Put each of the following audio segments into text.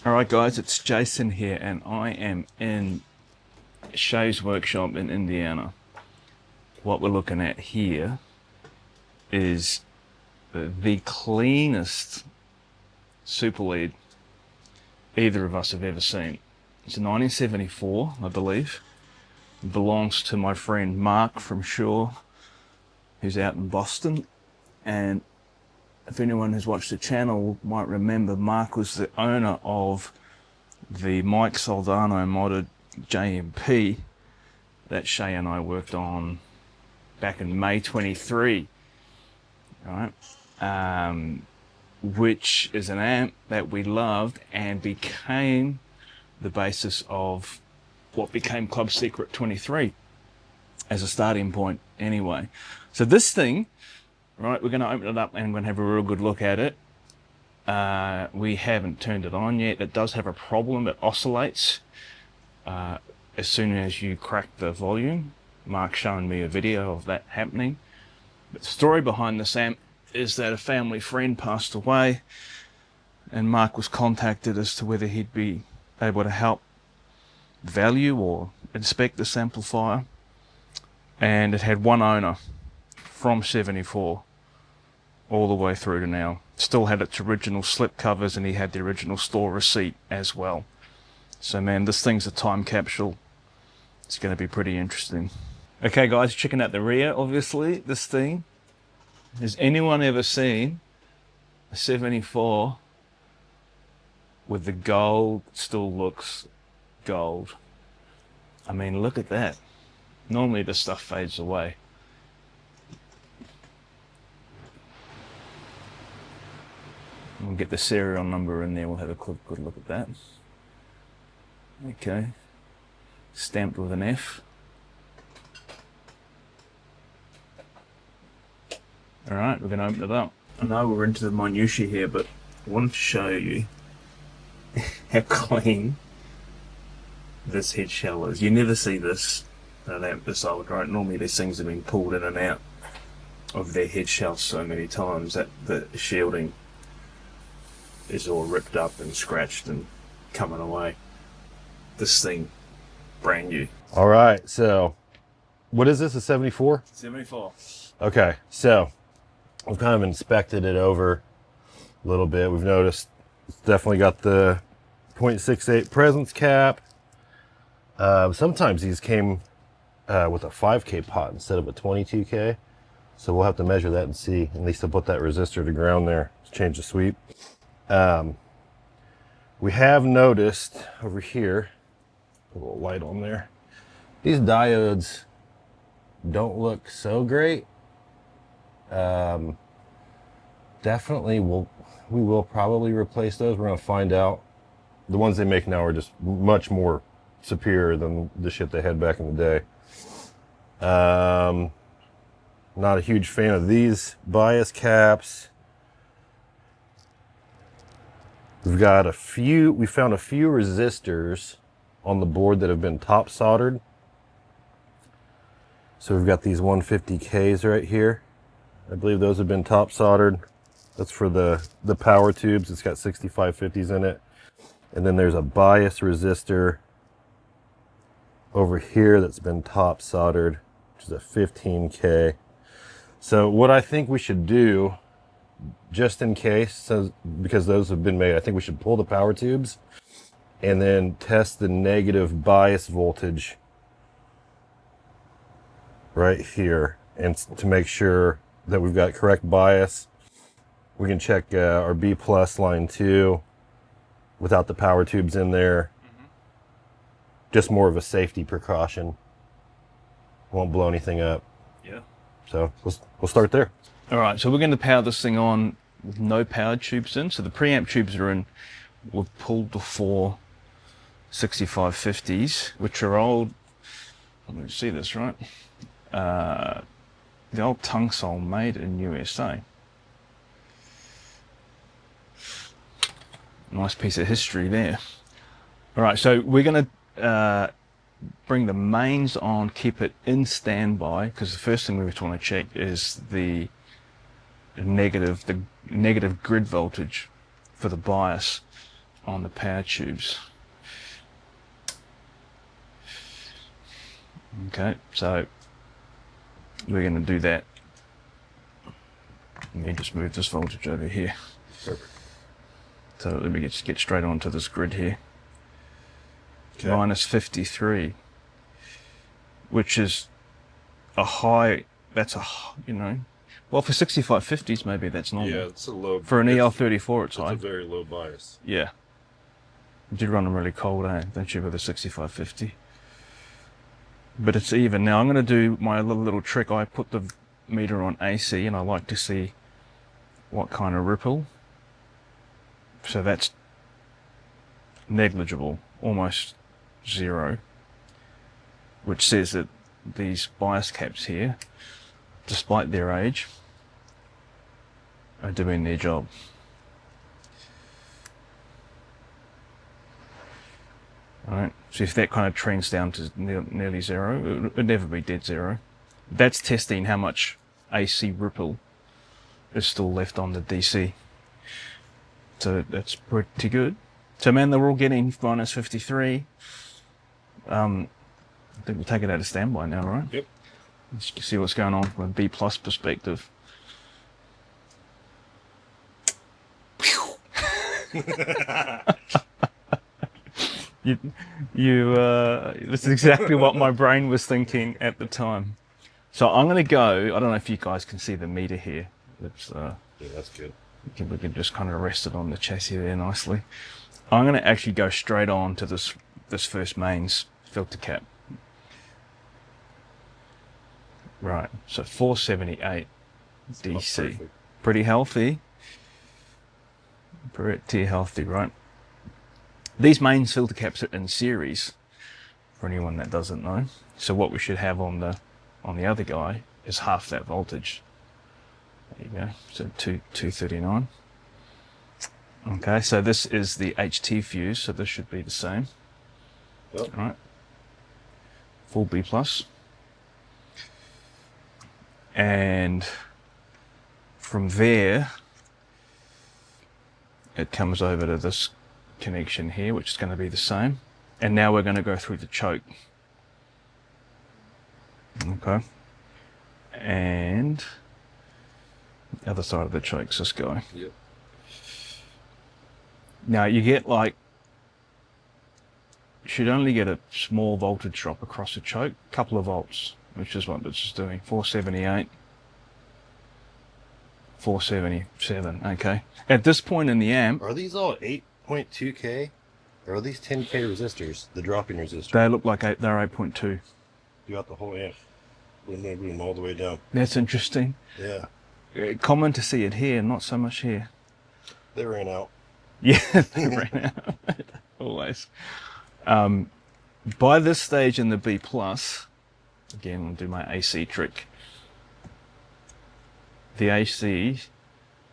Alright guys, it's Jason here and I am in Shea's workshop in Indiana. What we're looking at here is the cleanest super lead either of us have ever seen. It's a 1974, I believe. It belongs to my friend Mark from Shea, who's out in Boston. And if anyone who's watched the channel might remember, Mark was the owner of the Mike Soldano modded JMP that Shea and I worked on back in May 23, right? Which is an amp that we loved and became the basis of what became Club Secret 23 as a starting point anyway. So this thing, right, we're going to open it up and we're going to have a real good look at it. We haven't turned it on yet. It does have a problem. It oscillates as soon as you crack the volume. Mark's showing me a video of that happening. But the story behind this amp is that a family friend passed away and Mark was contacted as to whether he'd be able to help value or inspect this amplifier. And it had one owner from 74 all the way through to now. Still had its original slip covers and he had the original store receipt as well. So man, this thing's a time capsule. It's going to be pretty interesting. Okay guys, checking out the rear, obviously, this thing. Has anyone ever seen a 74 with the gold still looks gold? I mean, look at that. Normally this stuff fades away. We'll get the serial number in there, we'll have a good look at that. Okay. Stamped with an F. Alright, we're going to open it up. I know we're into the minutiae here, but I wanted to show you how clean this head shell is. You never see this an amp this old, right? Normally these things have been pulled in and out of their head shell so many times that the shielding is all ripped up and scratched and coming away. This thing, brand new. All right, so what is this, a 74? 74. Okay, so we've kind of inspected it over a little bit. We've noticed it's definitely got the 0.68 presence cap. Sometimes these came with a 5K pot instead of a 22K. So we'll have to measure that and see. At least to put that resistor to ground there to change the sweep. We have noticed over here, a little light on there, these diodes don't look so great. Definitely we will probably replace those. We're gonna find out. The ones they make now are just much more superior than the shit they had back in the day. Not a huge fan of these bias caps. We found a few resistors on the board that have been top soldered. So we've got these 150Ks right here. I believe those have been top soldered. That's for the power tubes. It's got 6550s in it. And then there's a bias resistor over here that's been top soldered, which is a 15K. So what I think we should do, just in case, because those have been made, I think we should pull the power tubes and then test the negative bias voltage right here, and to make sure that we've got correct bias. We can check our B plus line 2 without the power tubes in there. Just more of a safety precaution. Won't blow anything up. Yeah. So we'll start there. Alright, so we're going to power this thing on with no power tubes in. So the preamp tubes are in. We've pulled the 4 6550s, which are old. Let me see this, right? The old Tungsol made in USA. Nice piece of history there. Alright, so we're going to bring the mains on, keep it in standby, because the first thing we want to check is the negative grid voltage for the bias. on the power tubes. Okay, so we're going to do that. Let me just move this voltage over here. Perfect. So let me get straight onto this grid here. Okay. Minus 53, which is a high. That's a, you know, well, for 6550s maybe that's normal. Yeah, it's a low. For an EL34 it's high. It's a very low bias. Yeah. You did run them really cold, don't you, with a 6550? But it's even. Now I'm going to do my little trick. I put the meter on AC and I like to see what kind of ripple. So that's negligible, almost zero, which says that these bias caps here, despite their age, are doing their job. Alright, so if that kind of trends down to nearly zero, it would never be dead zero. That's testing how much AC ripple is still left on the DC. So that's pretty good. So man, they're all getting minus 53. I think we'll take it out of standby now, right? Yep. Let's see what's going on from a B plus perspective. This is exactly what my brain was thinking at the time. So I'm going to go. I don't know if you guys can see the meter here. It's, Yeah, that's good. we can just kind of rest it on the chassis there nicely. I'm going to actually go straight on to this first mains filter cap. Right, so 478 DC. Perfect. Pretty healthy. Pretty healthy, right? These mains filter caps are in series, for anyone that doesn't know. So what we should have on the other guy is half that voltage. There you go, so 239. Okay, so this is the HT fuse, so this should be the same. Yep. All right, full B plus. And from there, it comes over to this connection here, which is going to be the same. And now we're going to go through the choke. Okay. And the other side of the choke's this guy. Yep. Now you get like, you should only get a small voltage drop across the choke, a couple of volts, which is what this is doing. 478, 477, okay. At this point in the amp, Are these all 8.2K? Or are these 10K resistors, the dropping resistor? they look like they're 8.2. Throughout the whole amp. Boom, boom, boom, all the way down. That's interesting. Yeah. Common to see it here, not so much here. They ran out. Yeah, they ran out. Always. By this stage in the B plus, again, I'll do my AC trick. The AC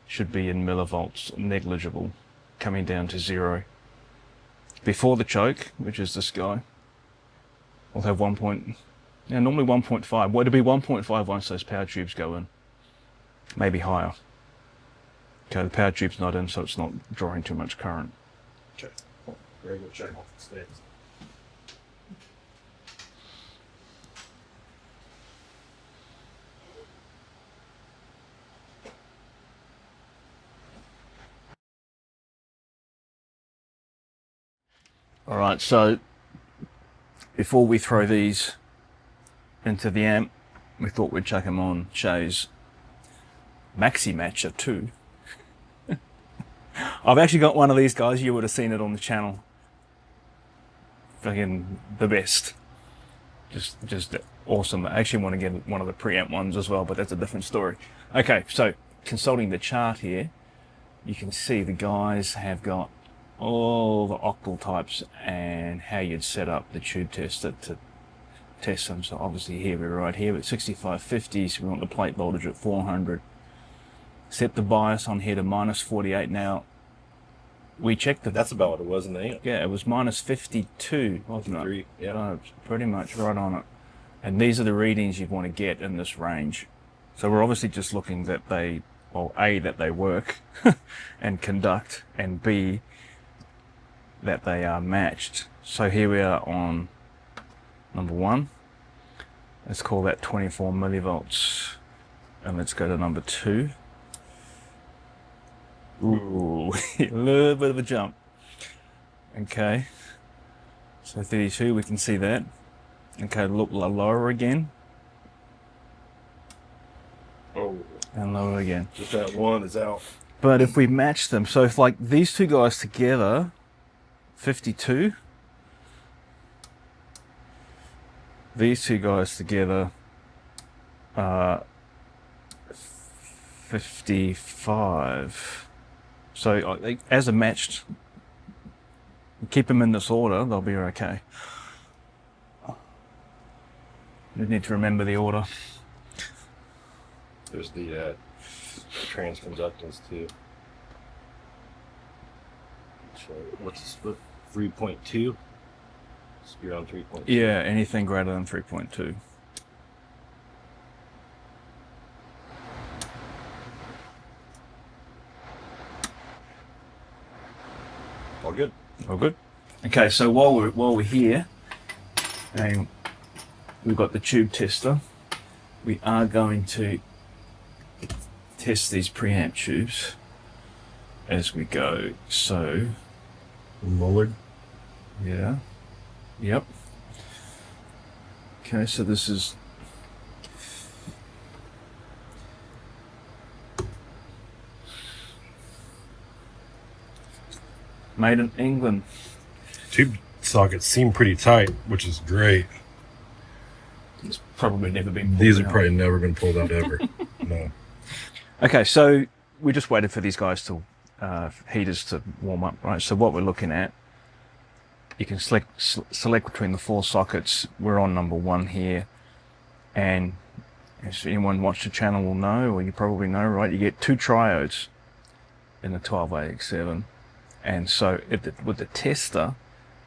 should be in millivolts, negligible, coming down to zero. Before the choke, which is this guy, we'll have normally 1.5. Well, it'll be 1.5 once those power tubes go in. Maybe higher. Okay, the power tube's not in, so it's not drawing too much current. Okay. Very good check off the stakes. All right, so before we throw these into the amp, we thought we'd chuck them on Shea's Maxi Matcher 2. I've actually got one of these guys. You would have seen it on the channel. Fucking the best. Just awesome. I actually want to get one of the preamp ones as well, but that's a different story. Okay, so consulting the chart here, you can see the guys have got all the octal types and how you'd set up the tube tester to test them. So obviously here we're right here at 6550s. We want the plate voltage at 400. Set the bias on here to minus 48. Now we checked it. That's about what it was in the amp. Yeah, it was minus 52, wasn't it? 53, yeah. No, it's pretty much right on it. And these are the readings you want to get in this range. So we're obviously just looking that they, well, A, that they work and conduct, and B, that they are matched. So here we are on number 1. Let's call that 24 millivolts, and let's go to number 2. Ooh, a little bit of a jump. Okay, so 32, we can see that. Okay, look lower again. Oh, And lower again. just that one is out. But if we match them, so if like these two guys together, 52. These two guys together, 55. So as a matched, keep them in this order, they'll be okay. You need to remember the order. There's the transconductance too. So what's the split? 3.2. You're on 3.2. Yeah, anything greater than 3.2. All good. All good. Okay, so while we're here, and we've got the tube tester, we are going to test these preamp tubes as we go. So, Mullard. yeah, yep. Okay, so this is made in England. Tube sockets seem pretty tight, which is great. It's probably never been pulled These have out. probably never been pulled out ever. No. Okay, so we just waited for these guys to heaters to warm up, right? So what we're looking at, you can select between the 4 sockets. We're on number 1 here, and if anyone watched the channel will know, or you probably know, right? You get 2 triodes in the 12AX7, and so with the tester,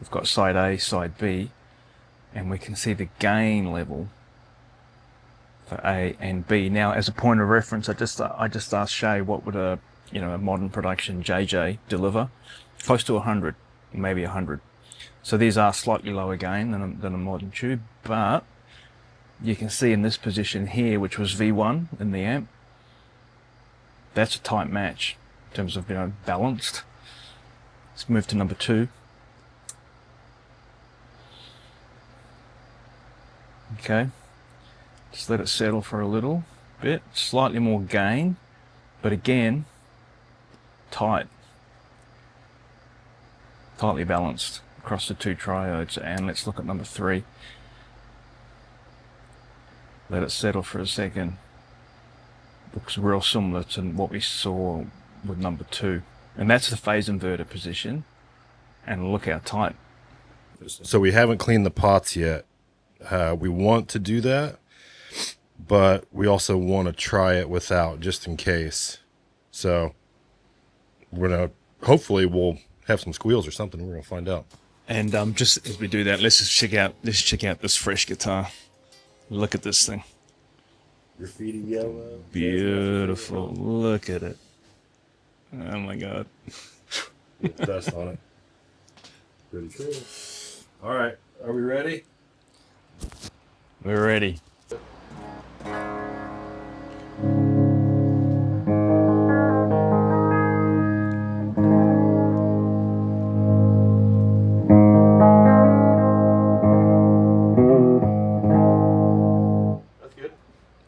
we've got side A, side B, and we can see the gain level for A and B. Now, as a point of reference, I just asked Shea what would a modern production JJ deliver. Close to 100, maybe 100. So these are slightly lower gain than a modern tube, but you can see in this position here, which was V1 in the amp, that's a tight match in terms of balanced. Let's move to number 2. Okay, just let it settle for a little bit. Slightly more gain, but again, tightly balanced across the 2 triodes. And let's look at number 3. Let it settle for a second. Looks real similar to what we saw with number 2. And that's the phase inverter position. And look how tight. So we haven't cleaned the pots yet. We want to do that, but we also want to try it without, just in case. So we're gonna, hopefully we'll have some squeals or something. We're gonna find out. And just as we do that, let's check out this fresh guitar. Look at this thing. Graffiti yellow. Beautiful. Look at it. Oh my God. Dust on it. Pretty cool. All right, are we ready? We're ready. That's good.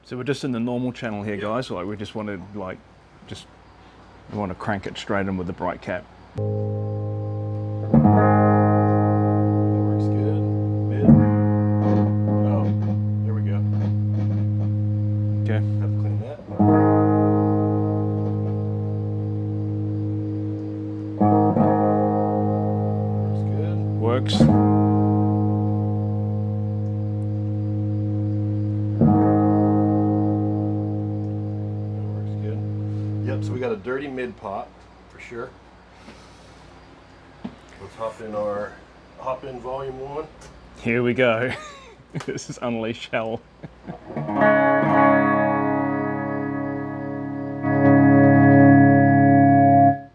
So we're just in the normal channel here, guys. Like we just want to we want to crank it straight in with the bright cap. That works good. Mid. Oh, there we go. Okay. Have to clean that. Works good. Works. That works good. Yep, so we got a dirty mid pot for sure. Let's hop in volume 1. Here we go. This is Unleash Hell.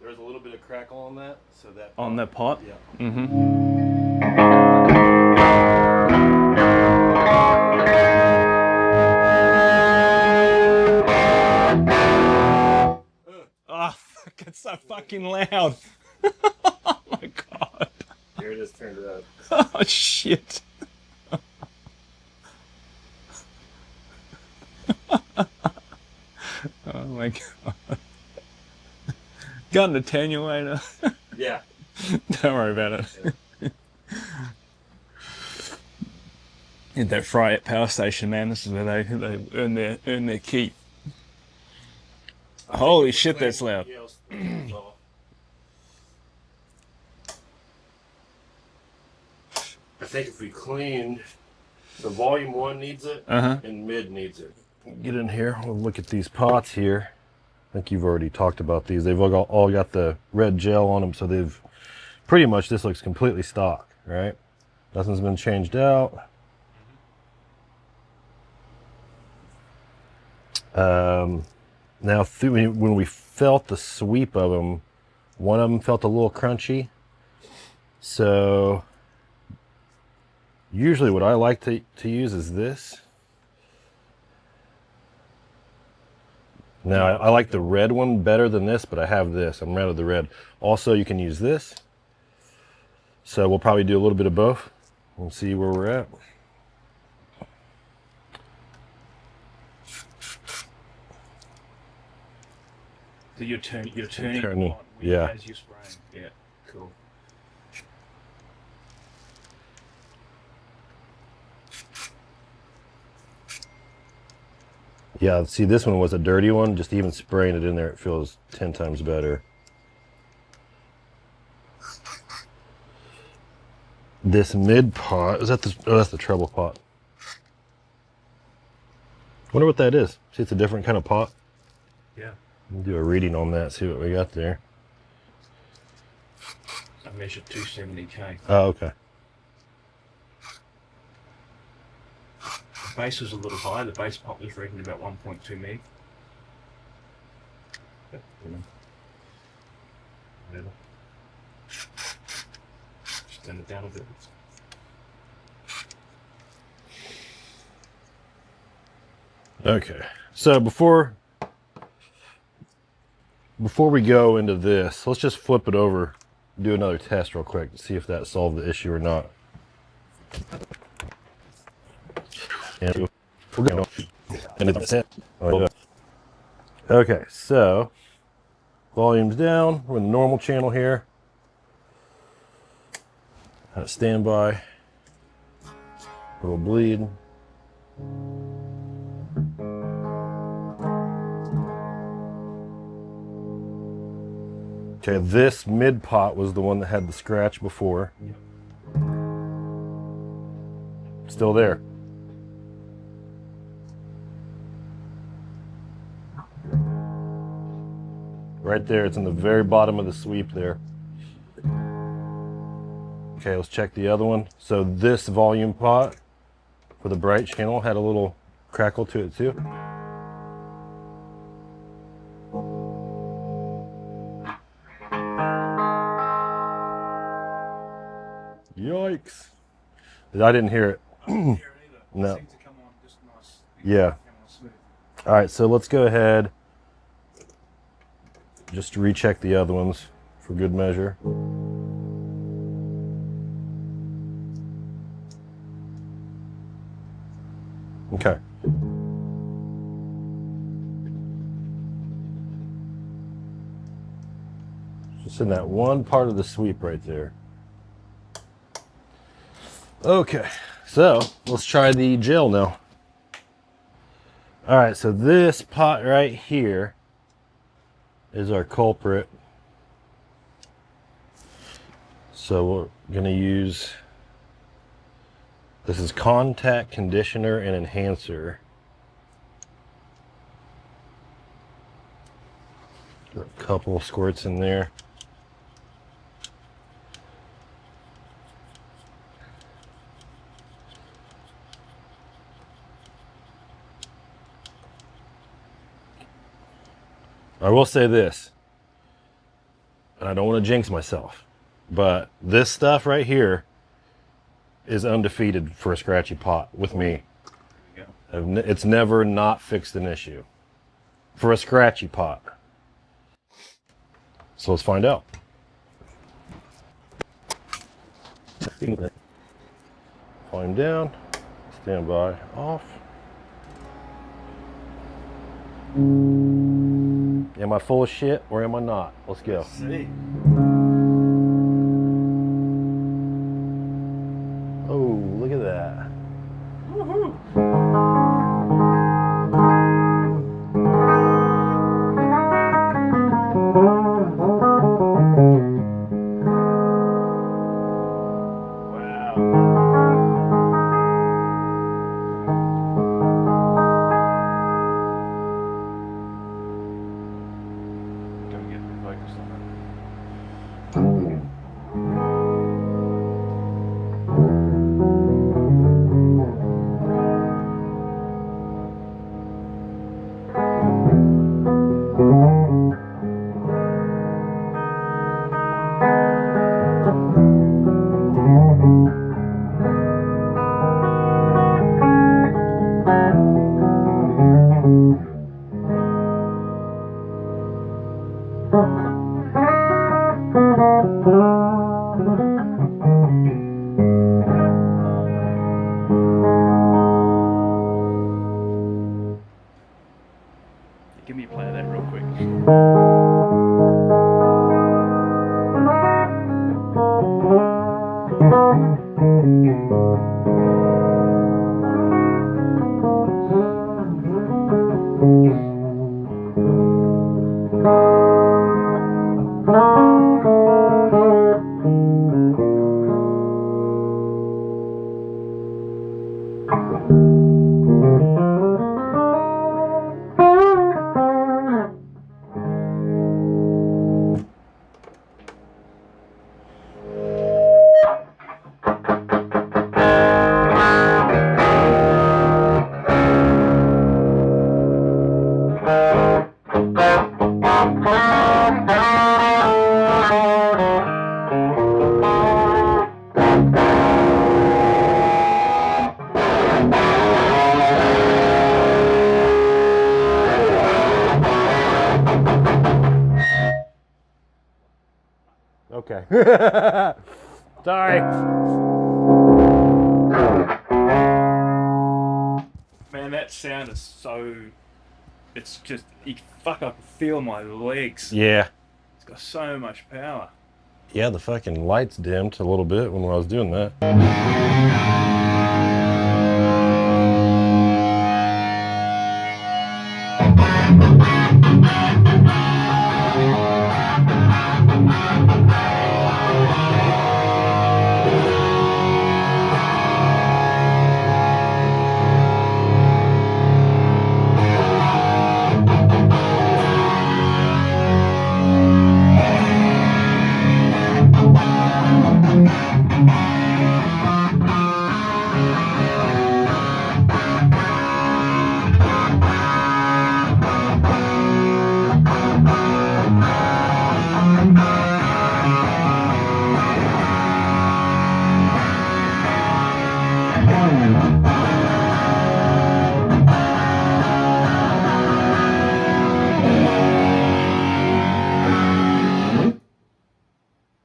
There's a little bit of crackle on that, so that On that pot. Yeah. Oh, fuck, it's so fucking loud. Oh my god. Here it is turned up. Oh shit. Oh my god. Got an attenuator. Yeah. Don't worry about it. In that Fryette power station, man, this is where they earn their keep. Holy shit, that's loud. I think if we cleaned, the volume 1 needs it, and mid needs it. Get in here, we'll look at these pots here. I think you've already talked about these. They've all got the red gel on them, so they've pretty much, this looks completely stock, right? Nothing's been changed out. Now, when we felt the sweep of them, one of them felt a little crunchy. So usually what I like to use is this. Now, I like the red one better than this, but I have this. I'm out of the red. Also, you can use this. So we'll probably do a little bit of both. We'll see where we're at. So you're turning yeah. As you're spraying. Yeah, cool. Yeah, see, this one was a dirty one. Just even spraying it in there, it feels 10 times better. This mid pot, is that the, oh, that's the treble pot. Wonder what that is. See, it's a different kind of pot. Yeah. We'll do a reading on that, see what we got there. I measured 270K. Oh, okay. The base was a little high. The base pot was rated about 1.2 meg. Just turn it down a bit. Okay, so before we go into this, let's just flip it over, do another test real quick to see if that solved the issue or not. And we're going into this. Okay, so volume's down. We're in the normal channel here. At standby. A little bleed. Okay, this mid pot was the one that had the scratch before. Still there. Right there, it's in the very bottom of the sweep there. Okay, let's check the other one. So this volume pot for the bright channel had a little crackle to it too. Yikes. I didn't hear it. No. Yeah. All right, so let's go ahead. Just recheck the other ones for good measure. Okay. Just in that one part of the sweep right there. Okay, so let's try the gel now. All right, so this pot right here is our culprit. So we're gonna use, this is contact conditioner and enhancer. Got a couple squirts in there. I will say this, and I don't want to jinx myself, But this stuff right here is undefeated for a scratchy pot with me. It's never not fixed an issue for a scratchy pot. So let's find out. Volume down, standby off. Am I full of shit or am I not? Let's go. Let's see. Oh, look at that. Woohoo! Give me a play of that real quick. Okay. Sorry. Man, that sound is so... It's just... You fuck, I can feel my legs. Yeah. It's got so much power. Yeah, the fucking lights dimmed a little bit when I was doing that.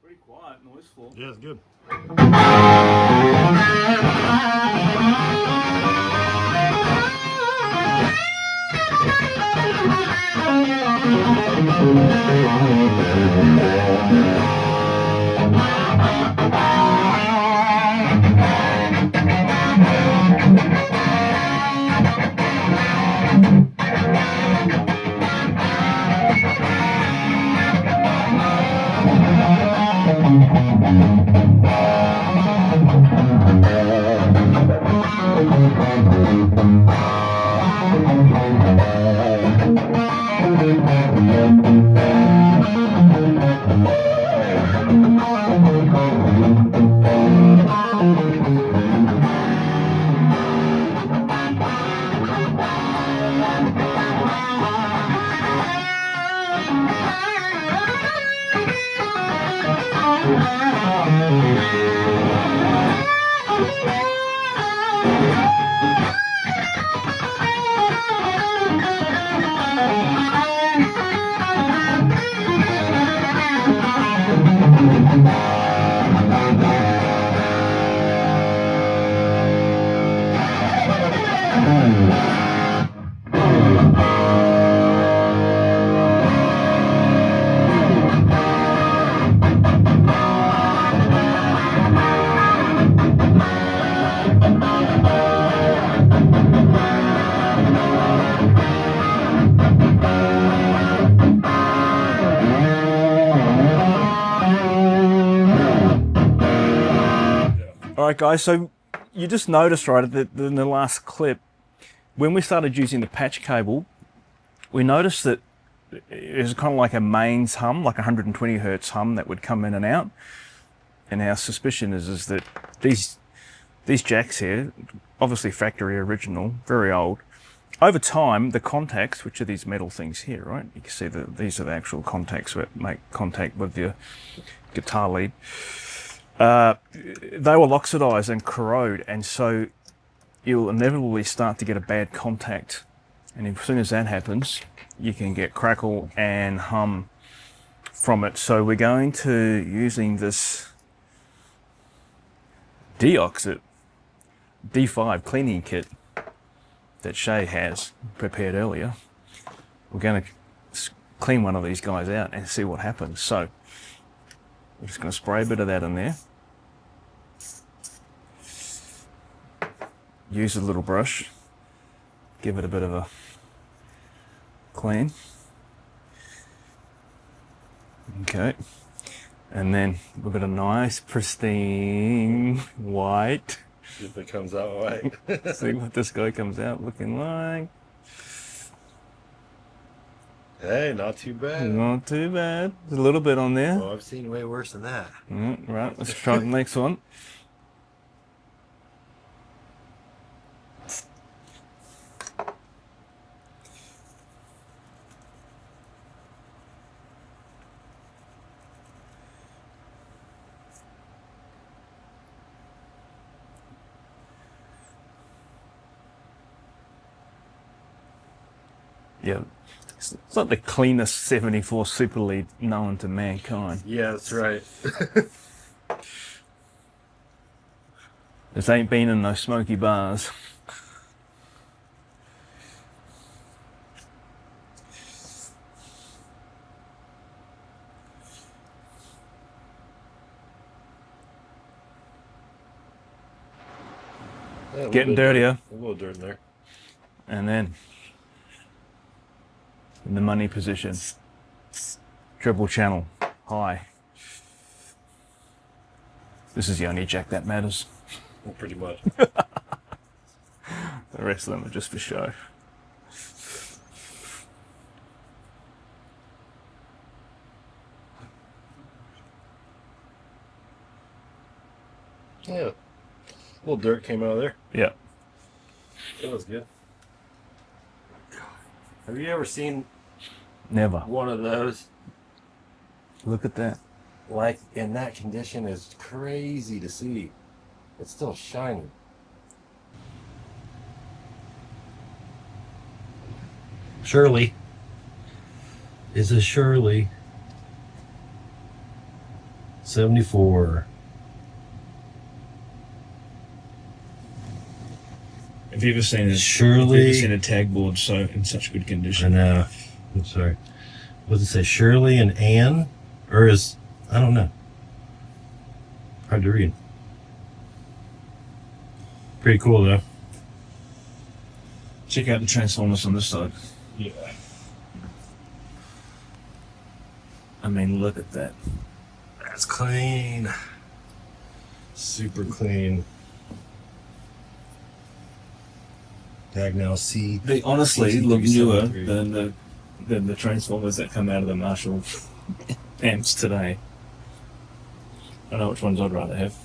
Pretty quiet, noiseful. Yeah, it's good. All right, guys, so you just noticed, right, that in the last clip, when we started using the patch cable, we noticed that it was kind of like a mains hum, like a 120 hertz hum that would come in and out. And our suspicion is that these jacks here, obviously factory original, very old, over time, the contacts, which are these metal things here, right? You can see that these are the actual contacts that make contact with your guitar lead. They will oxidize and corrode, and so you'll inevitably start to get a bad contact. And as soon as that happens, you can get crackle and hum from it. So we're going to using this Deoxit D5 cleaning kit that Shea has prepared earlier. We're going to clean one of these guys out and see what happens. So we're just going to spray a bit of that in there. Use a little brush, give it a bit of a clean. Okay, and then we've got a nice pristine white. See if it comes out white. See what this guy comes out looking like. Hey, not too bad. Not too bad. There's a little bit on there. Well, I've seen way worse than that. Right, let's try the next one. Yeah, it's like the cleanest 74 super lead known to mankind. Yeah, that's right. This ain't been in no smoky bars. Yeah, Getting dirtier. A little dirt in there. And then in the money position, triple channel, high. This is the only jack that matters. Well, pretty much. The rest of them are just for show. Yeah. A little dirt came out of there. Yeah. That was good. Have you ever seen Never. one of those? Look at that. Like, in that condition is crazy to see. It's still shiny. Shirley. Is a Shirley. 74. Have you ever seen a tag board so in such good I condition? know. I'm sorry. What does it say? Shirley and Ann? Or is... I don't know. Hard to read. Pretty cool, though. Check out the transformers on this side. Yeah. I mean, look at that. That's clean. Super clean. Tag now C. They honestly look newer 73. than the transformers that come out of the Marshall amps today. I know which ones I'd rather have.